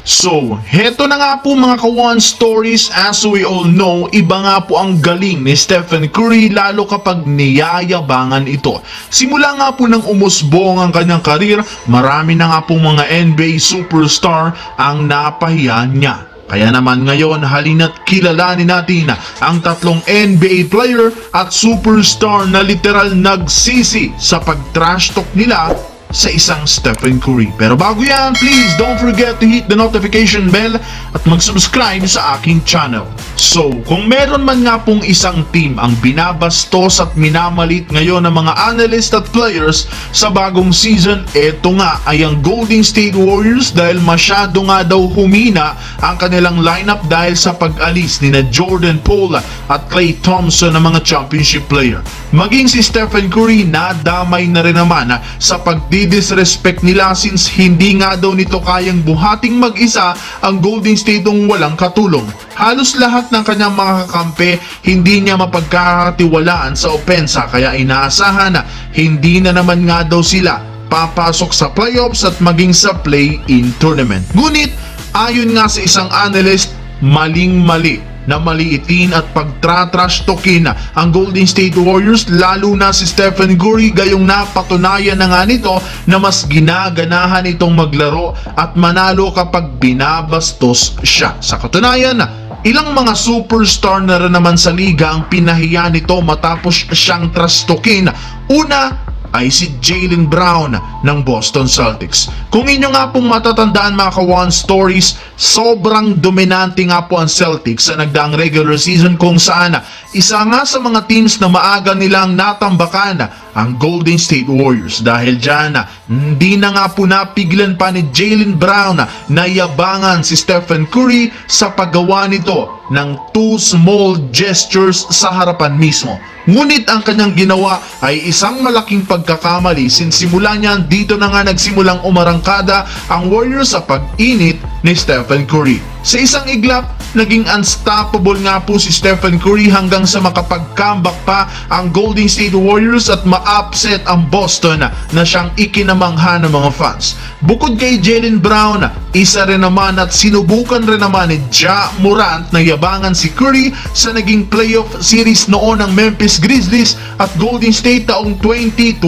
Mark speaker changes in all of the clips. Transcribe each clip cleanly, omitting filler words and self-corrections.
Speaker 1: So, heto na nga po mga ka-One Stories. As we all know, iba nga po ang galing ni Stephen Curry lalo kapag niyayabangan ito. Simula nga po nang umusbong ang kanyang karir, marami na nga po mga NBA superstar ang napahiya niya. Kaya naman ngayon, halina't kilalanin natin ang tatlong NBA player at superstar na literal nagsisi sa pag-trash talk nila sa isang Stephen Curry. Pero bago yan, please don't forget to hit the notification bell at mag-subscribe sa aking channel. So, kung meron man nga pong isang team ang binabastos at minamalit ngayon ng mga analyst at players sa bagong season, eto nga ay ang Golden State Warriors dahil masyado nga daw humina ang kanilang lineup dahil sa pag-alis ni na Jordan Poole at Klay Thompson na mga championship player. Maging si Stephen Curry nadamay na rin naman sa pagdi-disrespect nila since hindi nga daw nito kayang buhating mag-isa ang Golden State ng walang katulong. Halos lahat ng kanyang mga kakampi hindi niya mapagkakatiwalaan sa opensa kaya inaasahan na hindi na naman nga daw sila papasok sa playoffs at maging sa play-in tournament. Ngunit ayon nga sa isang analyst, maling-mali na maliitin at pagtratrash talkin ang Golden State Warriors lalo na si Stephen Curry gayong napatunayan na nga nito na mas ginaganahan itong maglaro at manalo kapag binabastos siya. Sa katunayan, ilang mga superstar na rin naman sa liga ang pinahiya nito matapos siyang trash talkin. Una ay si Jaylen Brown ng Boston Celtics. Kung inyo nga pong matatandaan mga ka-One Stories, sobrang dominante nga po ang Celtics sa nagdaang regular season kung saan isa nga sa mga teams na maaga nilang natambakan ang Golden State Warriors. Dahil dyan, hindi na nga po napigilan pa ni Jaylen Brown na yabangan si Stephen Curry sa paggawa nito ng two small gestures sa harapan mismo. Ngunit ang kanyang ginawa ay isang malaking pagkakamali since simula niyan dito na nga nagsimulang umarangkada ang Warriors sa pag-init ni Stephen Curry. Sa isang iglap, naging unstoppable nga po si Stephen Curry hanggang sa makapag-comeback pa ang Golden State Warriors at ma-upset ang Boston na siyang ikinamangha ng mga fans. Bukod kay Jaylen Brown, isa rin naman at sinubukan rin naman ni Ja Morant na yabangan si Curry sa naging playoff series noon ng Memphis Grizzlies at Golden State taong 2022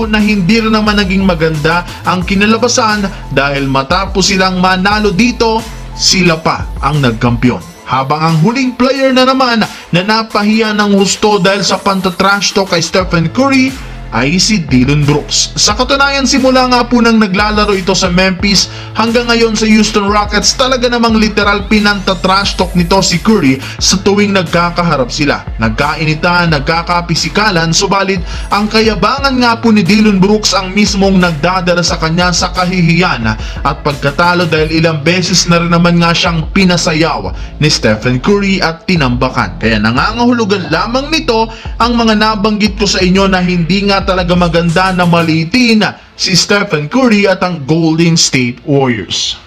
Speaker 1: na hindi rin naman naging maganda ang kinalabasan dahil matapos silang manalo dito, sila pa ang nagkampiyon. Habang ang huling player na naman na napahiya ng husto dahil sa pantatrash talk kay Stephen Curry ay si Dillon Brooks. Sa katunayan, simula nga po nang naglalaro ito sa Memphis hanggang ngayon sa Houston Rockets, talaga namang literal pinanta-trash talk nito si Curry sa tuwing nagkakaharap sila. Nagkainitan, nagkakapisikalan, subalit ang kayabangan nga po ni Dillon Brooks ang mismong nagdadala sa kanya sa kahihiyan at pagkatalo dahil ilang beses na rin naman nga siyang pinasayaw ni Stephen Curry at tinambakan. Kaya nangangahulugan lamang nito ang mga nabanggit ko sa inyo na hindi nga talaga maganda na maliitin si Stephen Curry at ang Golden State Warriors.